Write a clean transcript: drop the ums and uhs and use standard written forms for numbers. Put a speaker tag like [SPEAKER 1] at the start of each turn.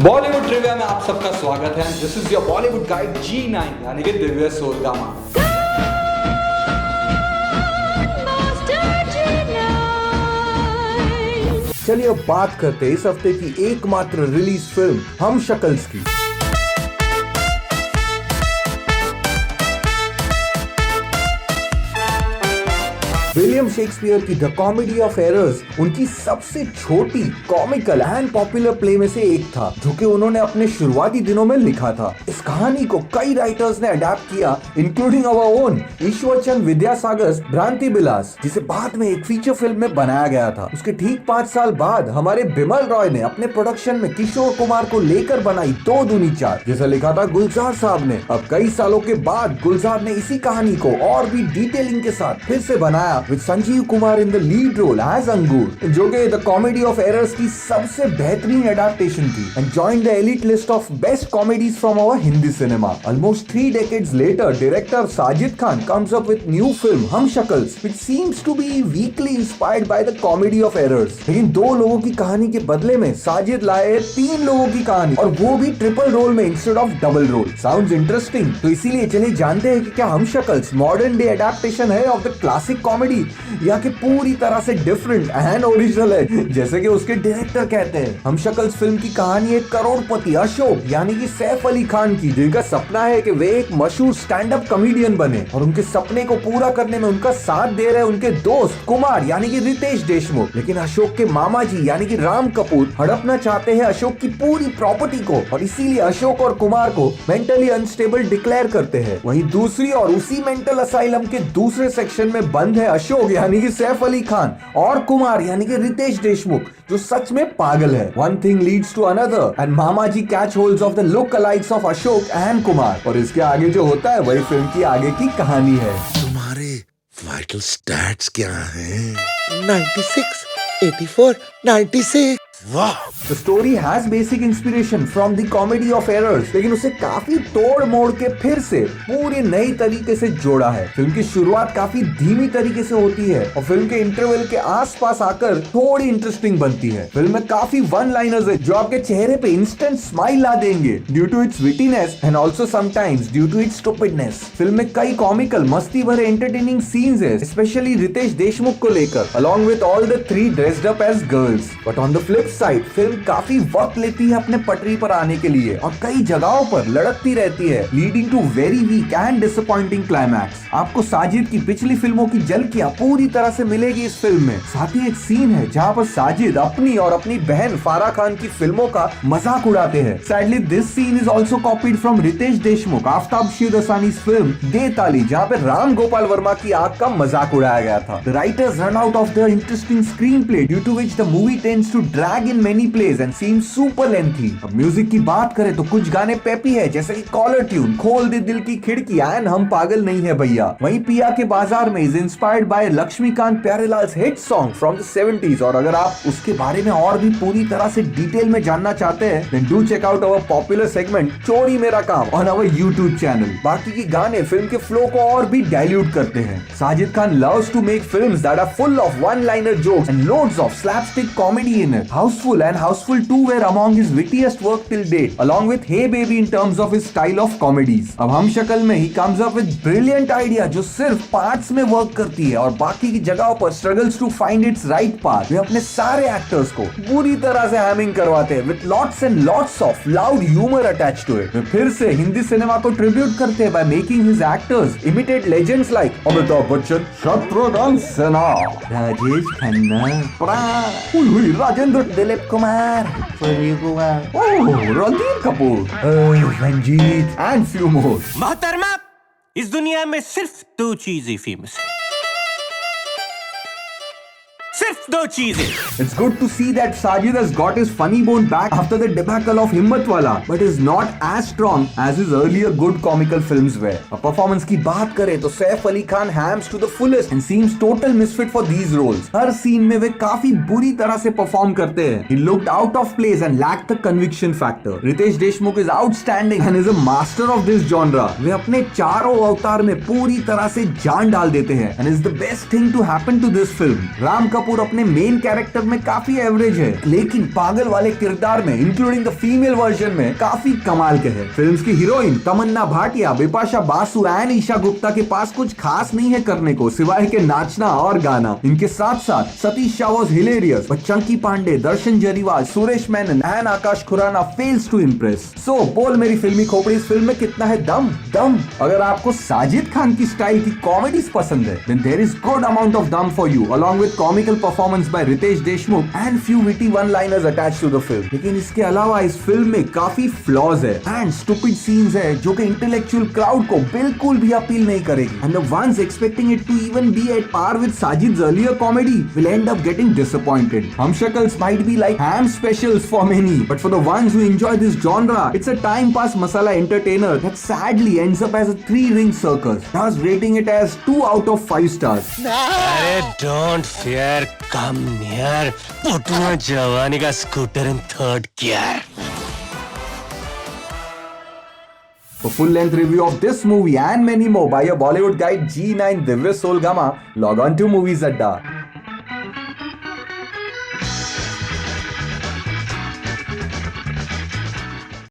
[SPEAKER 1] Bollywood trivia में आप सबका स्वागत है। This is your Bollywood guide G9 यानी कि दिव्य सोलगामा।
[SPEAKER 2] चलिए अब बात करते हैं इस हफ्ते की एकमात्र रिलीज फिल्म हम शक्ल्स की। विलियम शेक्सपियर की द कॉमेडी ऑफ एरर्स उनकी सबसे छोटी कॉमिकल एंड पॉपुलर प्ले में से एक था, जो कि उन्होंने अपने शुरुआती दिनों में लिखा था। इस कहानी को कई राइटर्स ने अडैप्ट किया, including our own Ishwarchand Vidyasagar Bhranti Bilas, जिसे बाद में एक फीचर फिल्म में बनाया गया था। उसके ठीक 5 साल बाद हमारे बिमल रॉय ने अपने प्रोडक्शन में किशोर कुमार को लेकर बनाई 2 दूनी 4, जिसे लिखा था गुलजार साहब ने। अब कई सालों के बाद गुलजार ने इसी कहानी को और भी डिटेलिंग के साथ फिर से बनाया with Sanjeev Kumar in the lead role as Angoor, जो कि द कॉमेडी ऑफ एरर्स की सबसे बेहतरीन एडेप्टेशन थी and joined the elite list of best comedies from our Hindi cinema. Almost 3 decades later, director Sajid Khan comes up with new film हम शक्ल्स, which seems to be weakly inspired by the comedy of errors। लेकिन 2 लोगों की कहानी के बदले में साजिद लाए 3 लोगों की कहानी, और वो भी ट्रिपल रोल में instead of double role. Sounds interesting, तो इसीलिए चलिए जानते हैं कि क्या Humshakals modern day adaptation है ऑफ द क्लासिक कॉमेडी, या कि पूरी तरह से डिफरेंट एंड ओरिजिनल है, जैसे कि उसके डायरेक्टर कहते हैं। हम शक्ल्स फिल्म की कहानी एक करोड़पति अशोक यानी कि सैफ अली खान की, जिनका सपना है कि वे एक मशहूर स्टैंड अप कॉमेडियन बने, और उनके सपने को पूरा करने में उनका साथ दे रहे उनके दोस्त कुमार यानी कि रितेश देशमुख। लेकिन अशोक के मामा जी यानी कि राम कपूर हड़पना चाहते हैं अशोक की पूरी प्रॉपर्टी को, और इसीलिए अशोक और कुमार को मेंटली अनस्टेबल डिक्लेयर करते हैं। वहीं दूसरी और उसी मेंटल असाइलम के दूसरे सेक्शन में बंद है अशोक यानी कि सैफ अली खान, और कुमार यानी कि रितेश देशमुख, जो सच में पागल है। One thing leads to another and मामा जी catch holds of the look alikes of Ashok and Kumar, और इसके आगे जो होता है वही फिल्म की आगे की कहानी है।
[SPEAKER 3] तुम्हारे वाइटल स्टैट्स क्या हैं? 96, 84, 96। वाह!
[SPEAKER 2] The story has basic inspiration from the comedy of errors, लेकिन उसे काफी तोड़ मोड़ के फिर से पूरे नई तरीके से जोड़ा है। फिल्म की शुरुआत काफी धीमी तरीके से होती है और फिल्म के इंटरवल के आसपास आकर थोड़ी इंटरेस्टिंग बनती है। फिल्म में काफी वन लाइनर्स है जो आपके चेहरे पे इंस्टेंट स्माइल ला देंगे due to its wittiness and also sometimes due to its stupidness. Film में कई कॉमिकल मस्ती भरे एंटरटेनिंग सीन्स है, स्पेशली रितेश देशमुख को लेकर, along with all the 3 dressed up as girls. But on the flip side film काफी वक्त लेती है अपने पटरी पर आने के लिए, और कई जगहों पर लड़कती रहती है, leading to very weak and disappointing climax. आपको साजिद की पिछली फिल्मों की झलकियां पूरी तरह से मिलेगी इस फिल्म में। साथ ही एक सीन है जहां पर साजिद अपनी और अपनी बहन फारा खान की फिल्मों का मजाक उड़ाते हैं। Sadly this scene is also copied from Ritesh Deshmukh Aftab Shivdasani's film De Taali, जहां पर राम गोपाल वर्मा की आग का मजाक उड़ाया गया था। The writers run out of the interesting screenplay due to which the movie tends to drag in many plays and seems super lengthy। अब म्यूजिक की बात करें तो कुछ गाने पेपी है, जैसे कि कॉलर ट्यून, खोल दे दिल की खिड़की एंड हम पागल नहीं है भैया। वहीं पिया के बाजार में is inspired by Laxmikant Pyarelal hit song from the 70s। और अगर आप उसके बारे में और भी पूरी तरह से डिटेल में जानना चाहते हैं then do check out our popular segment चोरी मेरा काम on our YouTube channel। बाकी के गाने फिल्म के फ्लो को और भी डाइल्यूट करते हैं। Sajid Khan loves to make films that are full of one-liner jokes and loads of slapstick comedy in it। Houseful and Houseful 2 were among his wittiest work till date, along with Hey Baby in terms of his style of comedies। अब हम शक्ल में ही comes up with brilliant idea जो सिर्फ parts में work करती है और बाकी की जगहों पर struggles to find its right path। वे अपने सारे एक्टर्स को पूरी तरह से हैमिंग करवाते हैं with lots and lots of loud humor attached to it। वे फिर से हिंदी सिनेमा को ट्रिब्यूट करते हैं by making his actors imitate legends like Amitabh Bachchan, Shatrughan Sinha, Rajesh Khanna, Pran, Rajendra, Dilip Kumar, Randhir Kapoor, Ranjeet and few more.
[SPEAKER 4] मोहतरमा, इस दुनिया में सिर्फ 2 चीजें फेमस है, सिर्फ 2 चीजें।
[SPEAKER 2] It's good to see that Sajid has got his funny bone back after the debacle of Himmatwala, but is not as strong as his earlier good comical films were। अब performance की बात करें तो Saif Ali Khan hams to the fullest and seems total misfit for these roles। हर scene में वे काफी बुरी तरह से परफॉर्म करते हैं। He looked out of place and lacked the conviction factor। Ritesh Deshmukh is outstanding and is a master of this genre। वे अपने चारों अवतार में पूरी तरह से जान डाल देते हैं and is the best thing to happen to this film। Ram Kapoor अपने मेन कैरेक्टर में काफी एवरेज है, लेकिन पागल वाले किरदार में इंक्लूडिंग द फीमेल वर्जन में काफी कमाल के हैं। फिल्म की हीरोइन तमन्ना भाटिया, बिपाशा बासु एंड ईशा गुप्ता के पास कुछ खास नहीं है करने को सिवाय के नाचना और गाना। इनके साथ साथ Satish Shah was hilarious, but Chunky Pandey, Darshan Jariwala, Suresh Menon and Aakash Khurana fails to impress. So बोल मेरी फिल्मी खोपड़ी, इस फिल्म में कितना है दम? अगर आपको साजिद खान की स्टाइल की कॉमेडीज पसंद है, then there is good amount of dum for you, along with comical performance by Ritesh Deshmukh and few witty one-liners attached to the film. लेकिन इसके अलावा इस फिल्म में काफी फ्लॉज है एंड स्टूपिड सीन्स है जो कि इंटेलेक्चुअल क्राउड को बिल्कुल भी अपील नहीं करेगी। And the ones expecting it to even be at par with Sajid's earlier comedy will end up getting disappointed. Humshakals might be like ham specials for many, but for the ones who enjoy this genre, it's a time pass masala entertainer that sadly ends up as a 3-ring circus. Thus rating it as 2 out of 5 stars.
[SPEAKER 4] अरे don't fear, come near, put my जवानी का scooter in third gear.
[SPEAKER 2] For full-length review of this movie and many more by your Bollywood guide G9 Divya Solgama, log on to Movies Adda.